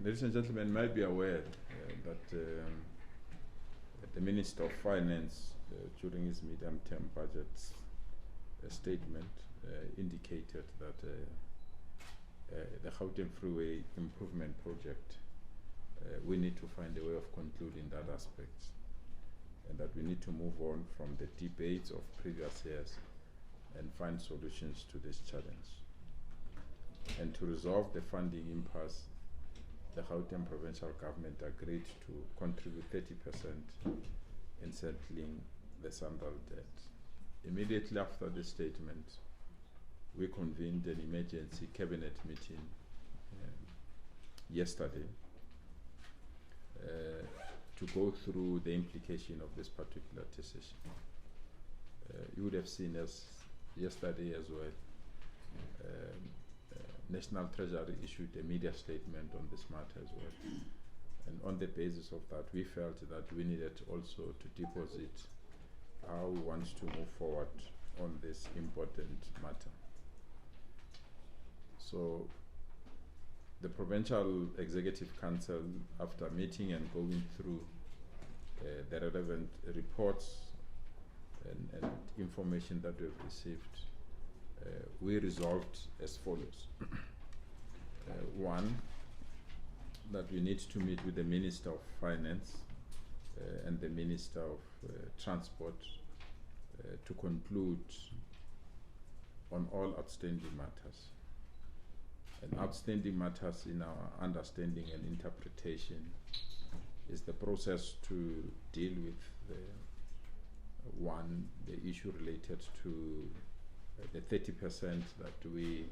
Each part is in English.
Ladies and gentlemen, you might be aware that the Minister of Finance, during his medium-term budget statement, indicated that the Gauteng Freeway Improvement Project, we need to find a way of concluding that aspect, and that we need to move on from the debates of previous years and find solutions to this challenge. And to resolve the funding impasse, the Gauteng Provincial Government agreed to contribute 30% in settling the SANRAL debt. Immediately after the statement, we convened an emergency cabinet meeting yesterday to go through the implication of this particular decision. You would have seen us yesterday as well. National Treasury issued a media statement on this matter as well. And on the basis of that, we felt that we needed also to deposit how we want to move forward on this important matter. So the Provincial Executive Council, after meeting and going through the relevant reports and information that we've received, we resolved as follows. One, that we need to meet with the Minister of Finance and the Minister of Transport to conclude on all outstanding matters. And outstanding matters in our understanding and interpretation is the process to deal with the issue related to the 30% that we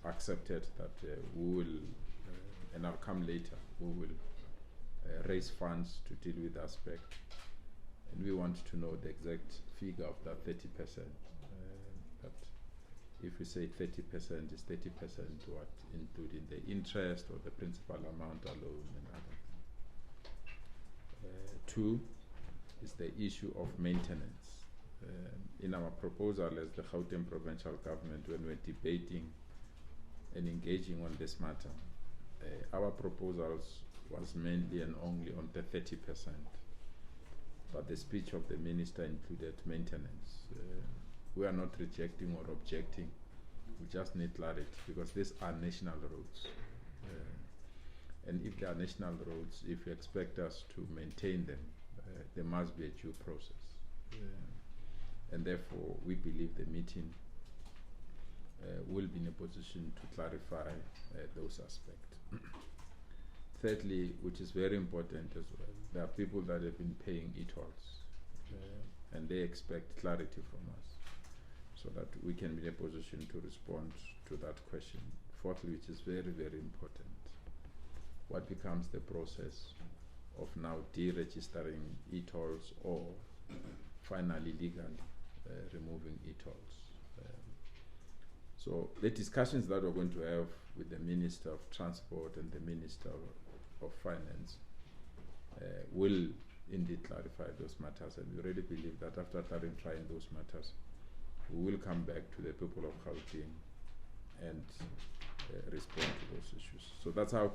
accepted that we will, and I'll come later, we will raise funds to deal with the aspect. And we want to know the exact figure of that 30%. But if we say 30%, is 30% what? Including the interest or the principal amount alone and other. Two is the issue of maintenance. In our proposal as the Gauteng Provincial Government, when we're debating and engaging on this matter, our proposals was mainly and only on the 30%. But the speech of the Minister included maintenance. We are not rejecting or objecting. We just need clarity because these are national roads. And if they are national roads, if you expect us to maintain them, there must be a due process. And therefore, we believe the meeting will be in a position to clarify those aspects. Thirdly, which is very important as well, there are people that have been paying e-tolls and they expect clarity from us so that we can be in a position to respond to that question. Fourthly, which is very, very important, what becomes the process of now deregistering e-tolls or finally legally removing e-tolls. So the discussions that we're going to have with the Minister of Transport and the Minister of Finance will indeed clarify those matters, and we really believe that after clarifying those matters, we will come back to the people of Gauteng and respond to those issues. So that's how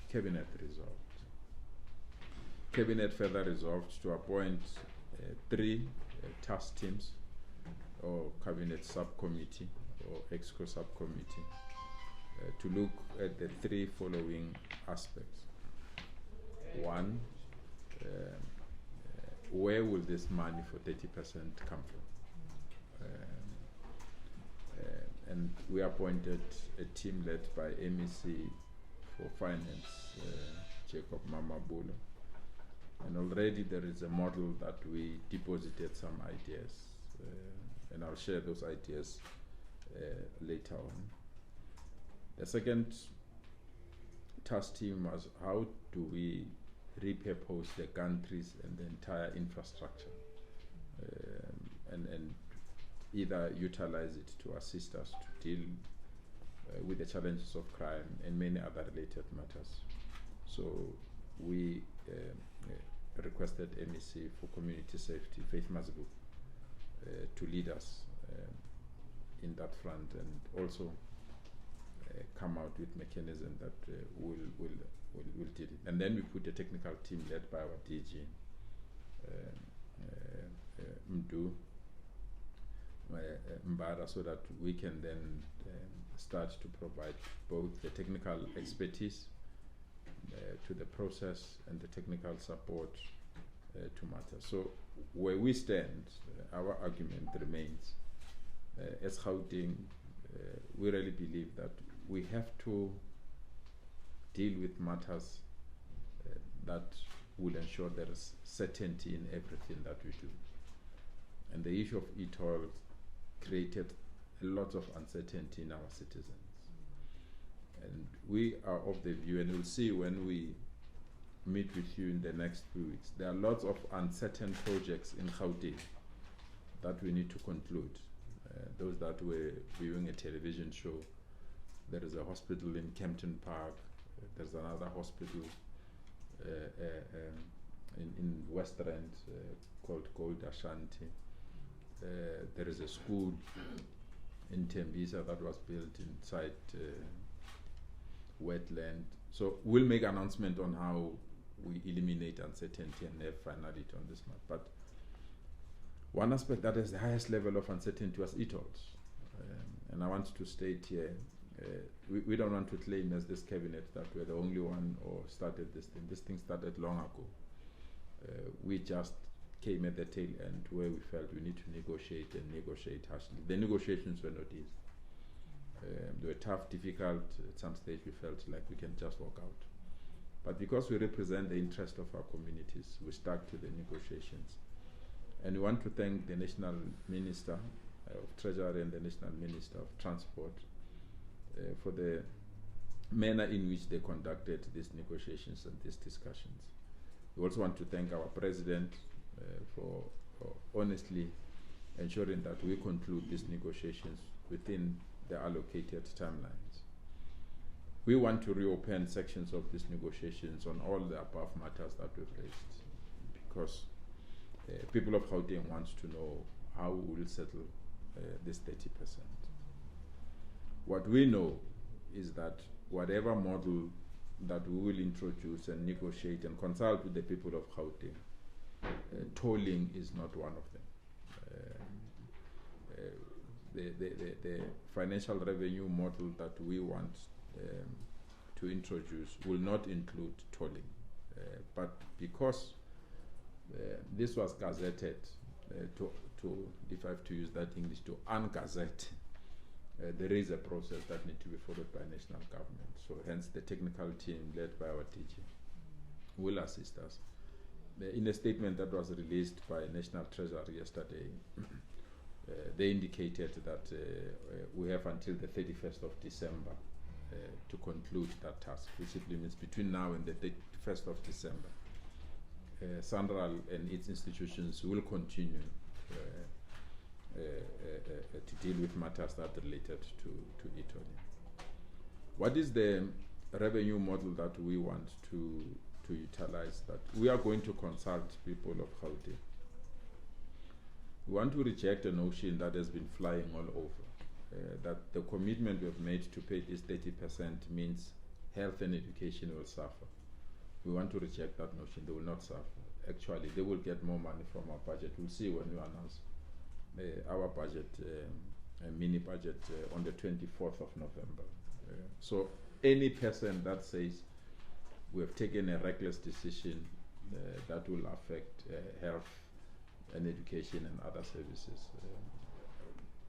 Cabinet resolved. Cabinet further resolved to appoint 3 task teams or Cabinet subcommittee or EXCO subcommittee to look at the 3 following aspects. One, where will this money for 30% come from? And we appointed a team led by MEC for Finance, Jacob Mamabolo. And already there is a model that we deposited some ideas, and I'll share those ideas later on. The second task team was how do we repurpose the countries and the entire infrastructure and either utilize it to assist us to deal with the challenges of crime and many other related matters. So we requested MEC for Community Safety, Faith Mazibu, to lead us in that front, and also come out with mechanism that will deal it. And then we put a technical team led by our DG, Mdu Mbara, so that we can then start to provide both the technical expertise to the process and the technical support to matters. So where we stand, our argument remains, as Gauteng, we really believe that we have to deal with matters that will ensure there is certainty in everything that we do. And the issue of e-toll created a lot of uncertainty in our citizens. And we are of the view, and we'll see when we meet with you in the next few weeks, there are lots of uncertain projects in Gauteng that we need to conclude. Those that were viewing a television show, there is a hospital in Kempton Park, there's another hospital in West Rand called Gold Ashanti. There is a school in Tembisa that was built inside wetland. So we'll make an announcement on how we eliminate uncertainty and have finality on this matter. But one aspect that is the highest level of uncertainty was e-tolls. And I want to state here, we don't want to claim as this cabinet that we're the only one or started this thing. This thing started long ago. We just came at the tail end where we felt we need to negotiate and negotiate harshly. The negotiations were not easy. They were tough, difficult. At some stage we felt like we can just walk out. But because we represent the interest of our communities, we stuck to the negotiations. And we want to thank the National Minister of Treasury and the National Minister of Transport for the manner in which they conducted these negotiations and these discussions. We also want to thank our President for honestly ensuring that we conclude these negotiations within the allocated timelines. We want to reopen sections of these negotiations on all the above matters that we've raised, because people of Gauteng want to know how we will settle this 30%. What we know is that whatever model that we will introduce and negotiate and consult with the people of Gauteng, tolling is not one of them. The financial revenue model that we want to introduce will not include tolling. But because this was gazetted, if I have to use that English, to ungazette, there is a process that needs to be followed by national government. So hence the technical team led by our DG will assist us. In a statement that was released by National Treasury yesterday, they indicated that we have until the 31st of December to conclude that task, which simply means between now and the 31st of December, SANRAL and its institutions will continue to deal with matters that are related to e-tolling. What is the revenue model that we want to utilize? That we are going to consult people of Gauteng. We want to reject a notion that has been flying all over, that the commitment we have made to pay this 30% means health and education will suffer. We want to reject that notion. They will not suffer. Actually, they will get more money from our budget. We'll see when we announce our budget, mini budget, on the 24th of November. So any person that says we have taken a reckless decision that will affect health and education and other services,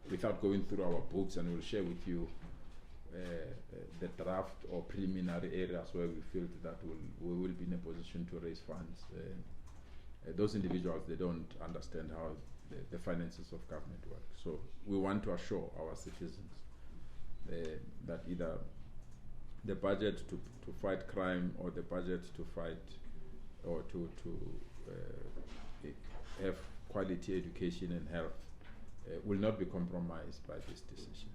without going through our books, and we'll share with you the draft or preliminary areas where we feel that we will be in a position to raise funds. Those individuals, they don't understand how the finances of government work. So we want to assure our citizens that either the budget to fight crime or the budget to fight or to have quality education and health will not be compromised by this decision.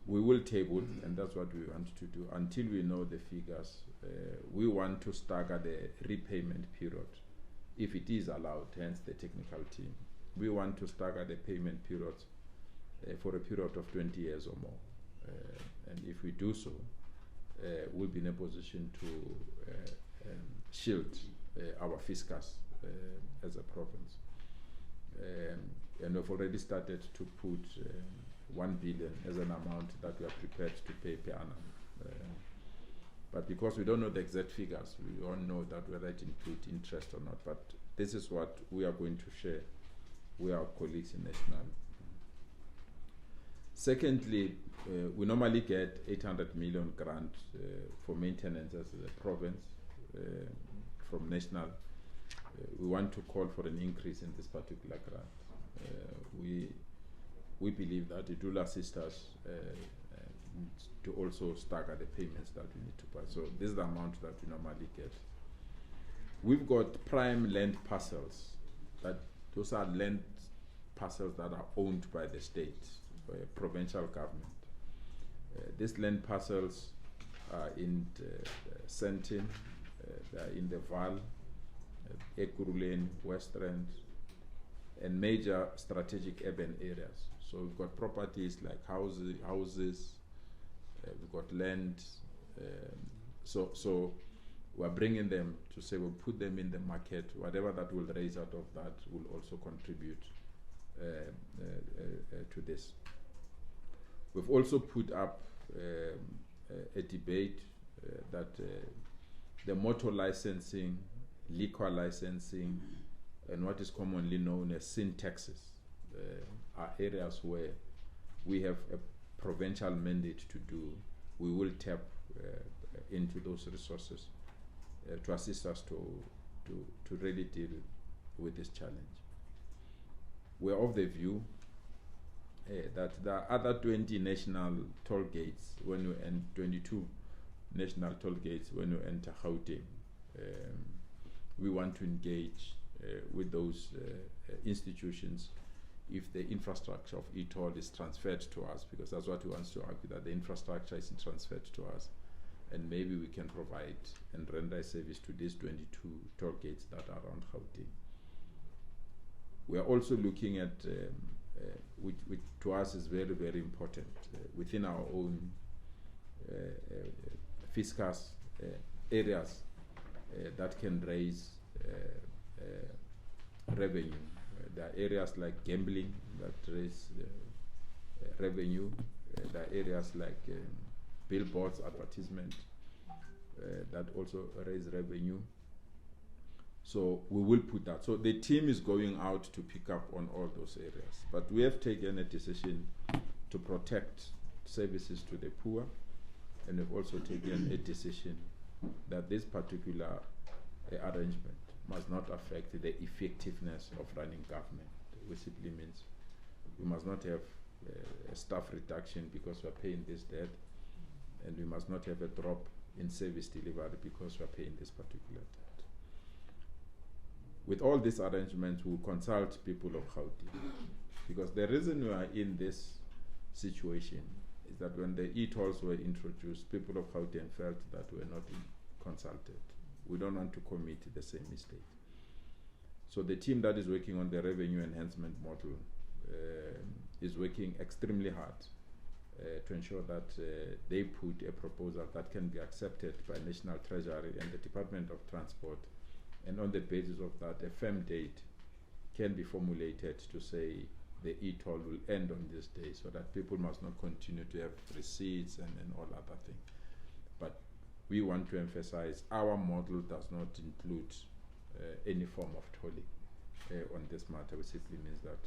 We will table, and that's what we want to do, until we know the figures. We want to stagger the repayment period, if it is allowed, hence the technical team. We want to stagger the payment period for a period of 20 years or more. and if we do so, we'll be in a position to shield our fiscus as a province. And we've already started to put 1 billion as an amount that we are prepared to pay per annum. But because we don't know the exact figures, we don't know that whether it includes interest or not. But this is what we are going to share with our colleagues in National. Secondly, we normally get 800 million grant for maintenance as a province from National. We want to call for an increase in this particular grant. We believe that it will assist us to also stagger the payments that we need to pay. So this is the amount that we normally get. We've got prime land parcels. Those are land parcels that are owned by the state, by a provincial government. These land parcels are in Sentin, they are in the Val, Ekurhuleni, Western, and major strategic urban areas. So we've got properties like houses, we've got land. So we're bringing them to say we'll put them in the market. Whatever that will raise out of that will also contribute to this. We've also put up a debate that the motor licensing, liquor licensing, and what is commonly known as sin taxes are areas where we have a provincial mandate to do. We will tap into those resources to assist us to really deal with this challenge. We're of the view that there are other 20 national toll gates when you enter 22 national toll gates when you enter Gauteng. We want to engage with those institutions if the infrastructure of e-toll is transferred to us, because that's what we want to argue, that the infrastructure is transferred to us, and maybe we can provide and render service to these 22 toll gates that are around Gauteng. We are also looking at, which to us is very, very important, within our own fiscus areas that can raise revenue. There are areas like gambling that raise revenue. There are areas like billboards, advertisement that also raise revenue. So we will put that. So the team is going out to pick up on all those areas. But we have taken a decision to protect services to the poor, and we've also taken a decision that this particular arrangement must not affect the effectiveness of running government, which simply means we must not have a staff reduction because we're paying this debt, and we must not have a drop in service delivery because we're paying this particular debt. With all these arrangements, we'll consult people of Gauteng, because the reason we are in this situation is that when the e-tolls were introduced, people of Gauteng felt that we were not consulted. We don't want to commit the same mistake. So the team that is working on the revenue enhancement model is working extremely hard to ensure that they put a proposal that can be accepted by National Treasury and the Department of Transport, and on the basis of that, a firm date can be formulated to say the e-toll will end on this day, so that people must not continue to have receipts and all other things. But we want to emphasize our model does not include any form of tolling on this matter, which simply means that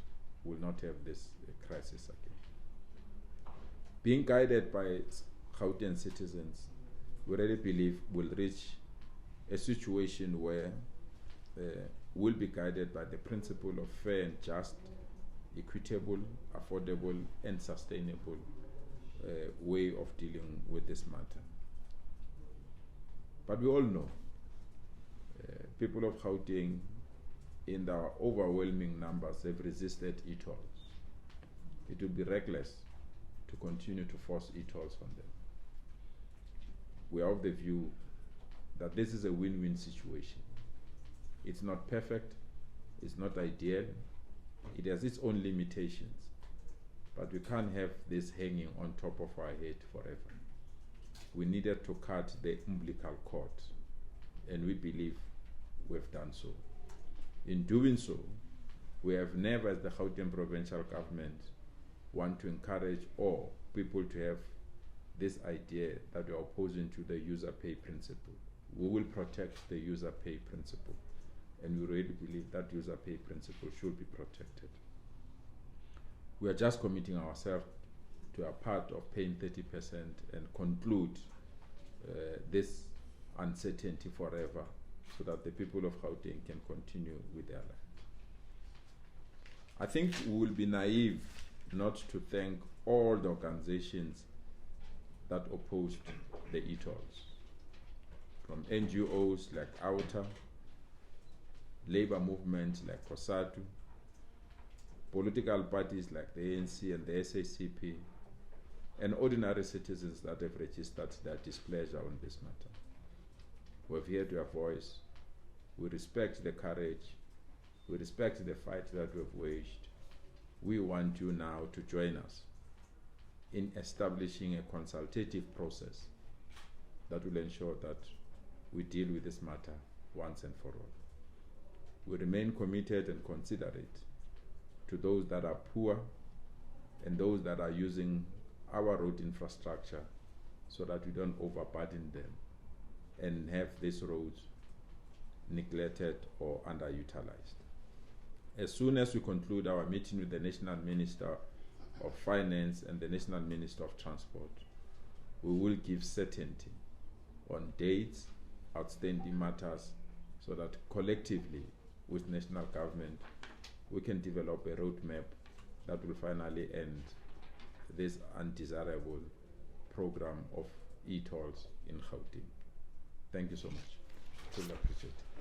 we'll not have this crisis again. Being guided by Gauteng citizens, we really believe we'll reach a situation where we'll be guided by the principle of fair and just, equitable, affordable, and sustainable way of dealing with this matter. But we all know people of Gauteng, in their overwhelming numbers, have resisted e-tolls. It would be reckless to continue to force e-tolls on them. We are of the view that this is a win-win situation. It's not perfect, it's not ideal, it has its own limitations, But we can't have this hanging on top of our head forever. We needed to cut the umbilical cord, and we believe we've done so. In doing so, we have never, as the Gauteng Provincial Government, want to encourage all people to have this idea that we are opposing to the user pay principle. We will protect the user pay principle, and we really believe that user pay principle should be protected. We are just committing ourselves to a part of paying 30% and conclude this uncertainty forever, so that the people of Gauteng can continue with their life. I think we will be naive not to thank all the organizations that opposed the e-tolls, from NGOs like AUTA, labor movements like COSATU, political parties like the ANC and the SACP, and ordinary citizens that have registered their displeasure on this matter. We've heard your voice. We respect the courage. We respect the fight that we've waged. We want you now to join us in establishing a consultative process that will ensure that we deal with this matter once and for all. We remain committed and considerate to those that are poor and those that are using our road infrastructure, so that we don't overburden them and have these roads neglected or underutilized. As soon as we conclude our meeting with the National Minister of Finance and the National Minister of Transport, we will give certainty on dates, outstanding matters, so that collectively with national government we can develop a roadmap that will finally end this undesirable program of e-tolls in Gauteng. Thank you so much. Truly appreciate it.